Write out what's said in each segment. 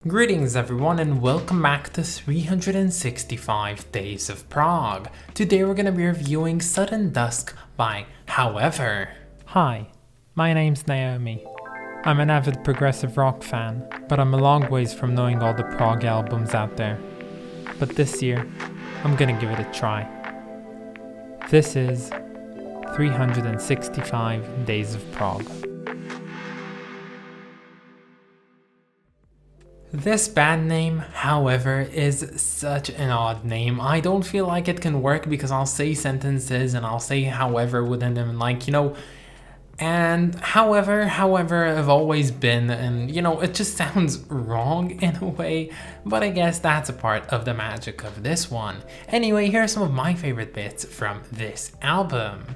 Greetings everyone and welcome back to 365 Days of Prog. Today we're going to be reviewing Sudden Dusk by However. Hi, my name's Naomi. I'm an avid progressive rock fan, but I'm a long ways from knowing all the prog albums out there. But this year, I'm gonna give it a try. This is 365 Days of Prog. This band name, however, is such an odd name. I don't feel like it can work because I'll say sentences and I'll say however within them, and however have always been, and it just sounds wrong in a way, but I guess that's a part of the magic of this one. Anyway, here are some of my favorite bits from this album.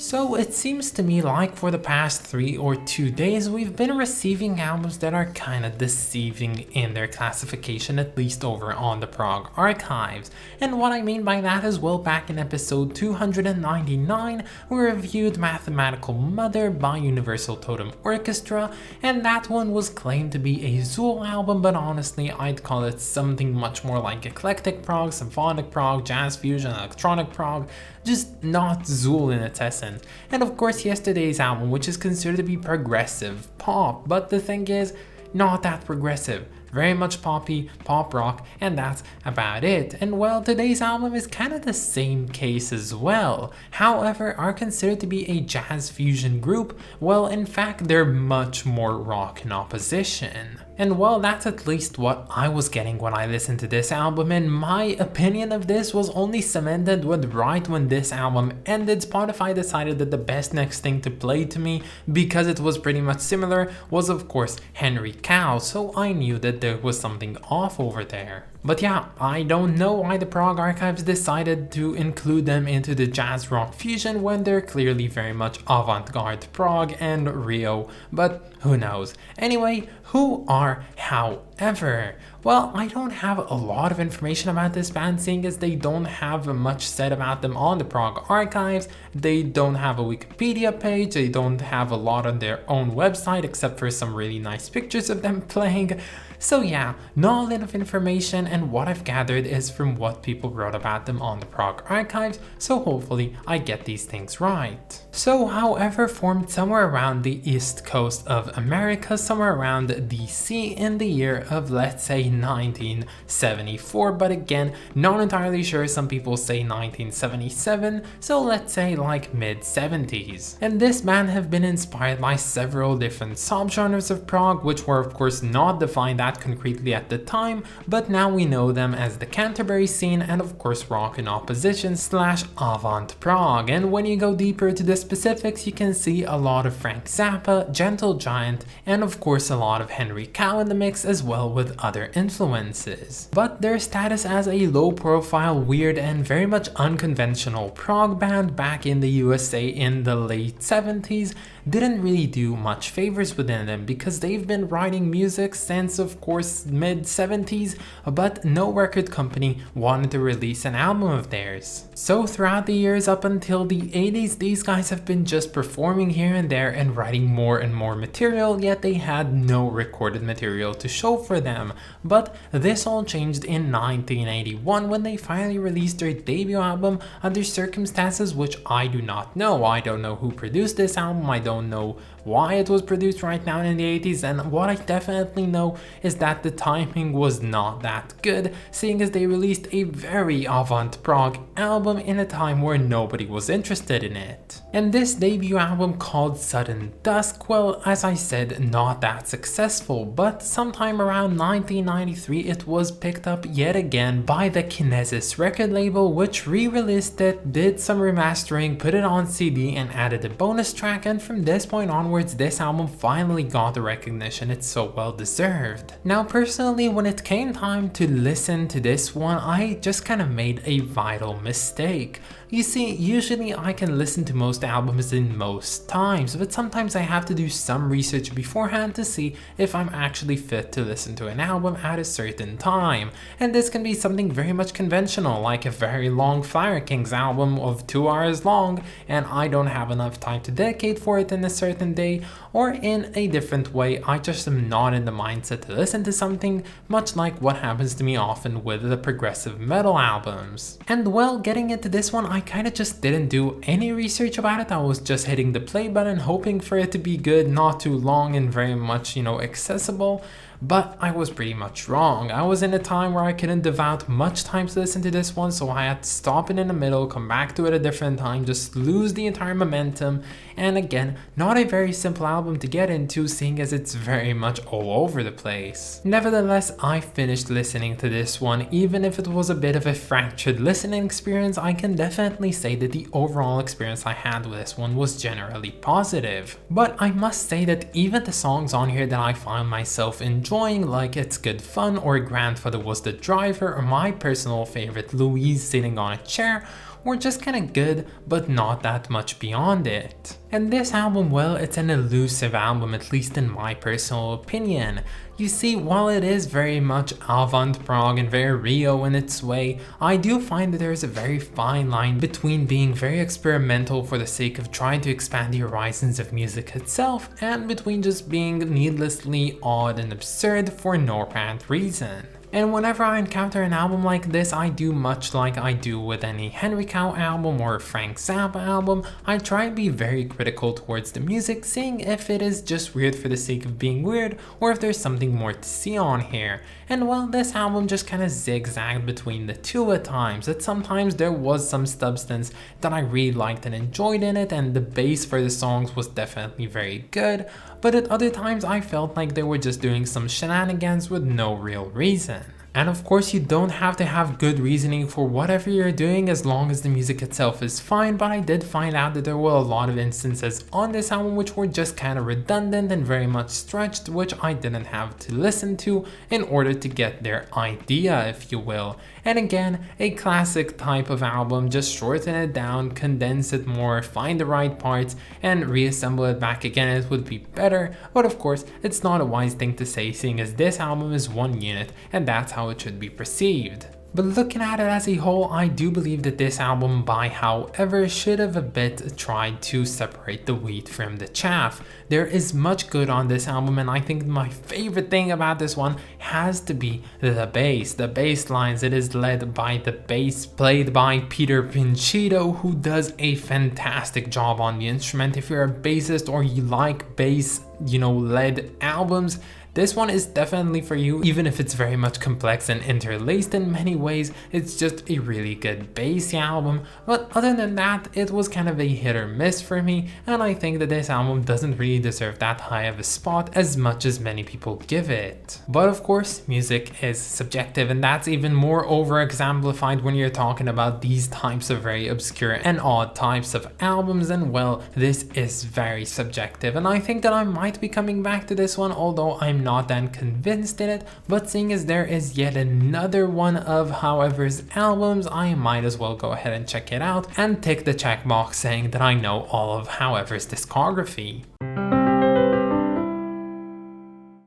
So it seems to me like for the past 3 or 2 days we've been receiving albums that are kinda deceiving in their classification, at least over on the Prog archives. And what I mean by that is, well, back in episode 299 we reviewed Mathematical Mother by Universal Totem Orchestra, and that one was claimed to be a Zool album, but honestly I'd call it something much more like eclectic prog, symphonic prog, jazz fusion, electronic prog, just not Zool in its essence. And of course yesterday's album, which is considered to be progressive pop, but the thing is, not that progressive. Very much poppy, pop rock, and that's about it. And well, today's album is kind of the same case as well. However, are considered to be a jazz fusion group. Well, in fact, they're much more rock in opposition. And well, that's at least what I was getting when I listened to this album, and my opinion of this was only cemented with right when this album ended. Spotify decided that the best next thing to play to me, because it was pretty much similar, was of course Henry Cow, so I knew that there was something off over there. But yeah, I don't know why the Prog archives decided to include them into the jazz rock fusion when they're clearly very much avant-garde prog and Rio, but who knows. Anyway, who are However? Well, I don't have a lot of information about this band, seeing as they don't have much said about them on the Prog archives. They don't have a Wikipedia page, they don't have a lot on their own website except for some really nice pictures of them playing. So yeah, not a lot of information, and what I've gathered is from what people wrote about them on the Prog archives, so hopefully I get these things right. So However formed somewhere around the east coast of America, somewhere around DC in the year of, let's say, 1974, but again, not entirely sure. Some people say 1977, so let's say like mid-70s. And this band have been inspired by several different subgenres of prog, which were of course not defined that concretely at the time, but now we know them as the Canterbury scene and of course rock in opposition / avant prog. And when you go deeper into the specifics, you can see a lot of Frank Zappa, Gentle Giant, and of course a lot of Henry Cow in the mix, as well with other influences. But their status as a low profile, weird, and very much unconventional prog band back in the USA in the late 70s didn't really do much favors within them, because they've been writing music since of course mid 70s, but no record company wanted to release an album of theirs. So throughout the years up until the 80s, these guys have been just performing here and there and writing more and more material, yet they had no recorded material to show for them. But this all changed in 1981 when they finally released their debut album under circumstances which I do not know. I don't know who produced this album, I don't know why it was produced right now in the 80s, and what I definitely know is that the timing was not that good, seeing as they released a very avant prog album in a time where nobody was interested in it. And this debut album called Sudden Dusk, well, as I said, not that successful, but sometime around 1993 it was picked up yet again by the Kinesis record label, which re-released it, did some remastering, put it on CD and added a bonus track, and from this point onwards this album finally got the recognition it's so well deserved. Now personally, when it came time to listen to this one, I just kind of made a vital mistake. You see, usually I can listen to most albums in most times, but sometimes I have to do some research beforehand to see if I'm actually fit to listen to an album at a certain time. And this can be something very much conventional, like a very long Fire Kings album of 2 hours long, and I don't have enough time to dedicate for it in a certain day, or in a different way, I just am not in the mindset to listen to something, much like what happens to me often with the progressive metal albums. And well, getting into this one, I kind of just didn't do any research about it. I was just hitting the play button, hoping for it to be good, not too long and very much, accessible. But I was pretty much wrong. I was in a time where I couldn't devote much time to listen to this one, so I had to stop it in the middle, come back to it a different time, just lose the entire momentum. And again, not a very simple album to get into, seeing as it's very much all over the place. Nevertheless, I finished listening to this one. Even if it was a bit of a fractured listening experience, I can definitely say that the overall experience I had with this one was generally positive. But I must say that even the songs on here that I find myself enjoying, like It's Good Fun or Grandfather Was the Driver, or my personal favorite Louise Sitting on a Chair, were just kinda good, but not that much beyond it. And this album, well, it's an elusive album, at least in my personal opinion. You see, while it is very much avant prog and very Rio in its way, I do find that there is a very fine line between being very experimental for the sake of trying to expand the horizons of music itself, and between just being needlessly odd and absurd for no apparent reason. And whenever I encounter an album like this, I do much like I do with any Henry Cow album or Frank Zappa album. I try and be very critical towards the music, seeing if it is just weird for the sake of being weird, or if there's something more to see on here. And well, this album just kind of zigzagged between the two at times. That sometimes there was some substance that I really liked and enjoyed in it, and the bass for the songs was definitely very good, but at other times I felt like they were just doing some shenanigans with no real reason. And of course, you don't have to have good reasoning for whatever you're doing as long as the music itself is fine, but I did find out that there were a lot of instances on this album which were just kind of redundant and very much stretched, which I didn't have to listen to in order to get their idea, if you will. And again, a classic type of album, just shorten it down, condense it more, find the right parts, and reassemble it back again, it would be better. But of course, it's not a wise thing to say, seeing as this album is one unit, and that's how it should be perceived. But looking at it as a whole, I do believe that this album, by however, should have a bit tried to separate the wheat from the chaff. There is much good on this album, and I think my favorite thing about this one has to be the bass. The bass lines, it is led by the bass played by Peter Pinchito, who does a fantastic job on the instrument. If you're a bassist or you like bass, led albums, this one is definitely for you, even if it's very much complex and interlaced in many ways. It's just a really good bassy album, but other than that, it was kind of a hit or miss for me, and I think that this album doesn't really deserve that high of a spot as much as many people give it. But of course, music is subjective, and that's even more over-exemplified when you're talking about these types of very obscure and odd types of albums, and well, this is very subjective, and I think that I might be coming back to this one, although I'm not that convinced in it, but seeing as there is yet another one of However's albums, I might as well go ahead and check it out and tick the checkbox saying that I know all of However's discography.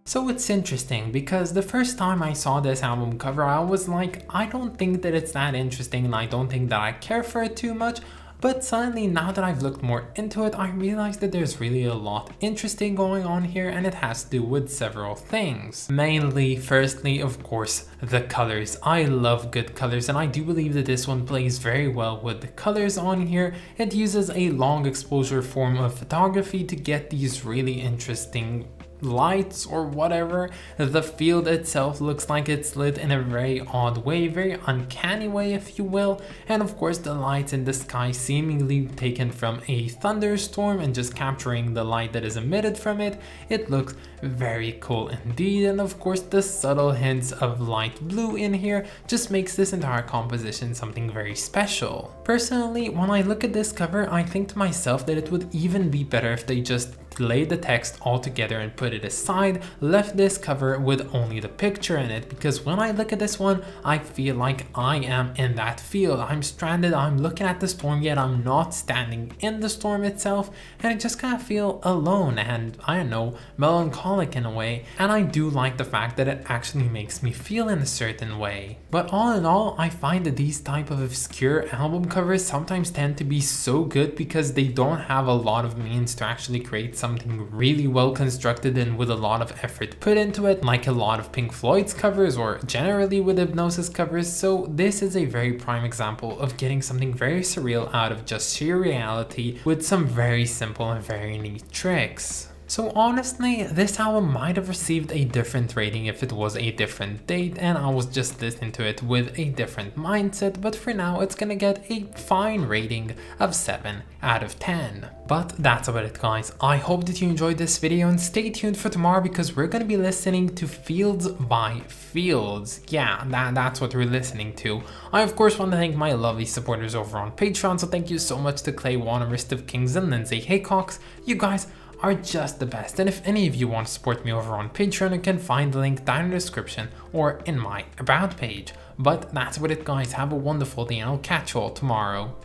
So it's interesting because the first time I saw this album cover, I was like, I don't think that it's that interesting and I don't think that I care for it too much. But suddenly, now that I've looked more into it, I realized that there's really a lot interesting going on here, and it has to do with several things. Mainly, firstly, of course, the colors. I love good colors, and I do believe that this one plays very well with the colors on here. It uses a long exposure form of photography to get these really interesting lights or whatever. The field itself looks like it's lit in a very odd way, very uncanny way if you will, and of course the lights in the sky seemingly taken from a thunderstorm and just capturing the light that is emitted from it. It looks very cool indeed, and of course the subtle hints of light blue in here just makes this entire composition something very special. Personally, when I look at this cover, I think to myself that it would even be better if they just laid the text all together and put it aside, left this cover with only the picture in it, because when I look at this one, I feel like I am in that field. I'm stranded, I'm looking at the storm, yet I'm not standing in the storm itself, and I just kind of feel alone and, I don't know, melancholic in a way, and I do like the fact that it actually makes me feel in a certain way. But all in all, I find that these type of obscure album covers sometimes tend to be so good because they don't have a lot of means to actually create something really well constructed and with a lot of effort put into it, like a lot of Pink Floyd's covers or generally with Hypnosis covers. So this is a very prime example of getting something very surreal out of just sheer reality with some very simple and very neat tricks. So honestly, this album might have received a different rating if it was a different date and I was just listening to it with a different mindset, but for now it's gonna get a fine rating of 7 out of 10. But that's about it guys. I hope that you enjoyed this video and stay tuned for tomorrow because we're gonna be listening to Fields by Fields. Yeah, that's what we're listening to. I of course want to thank my lovely supporters over on Patreon, so thank you so much to Clay Wannerist of Kings and Lindsay Haycox. You guys are just the best, and if any of you want to support me over on Patreon, you can find the link down in the description or in my about page. But that's about it guys, have a wonderful day and I'll catch you all tomorrow.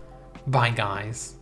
Bye guys.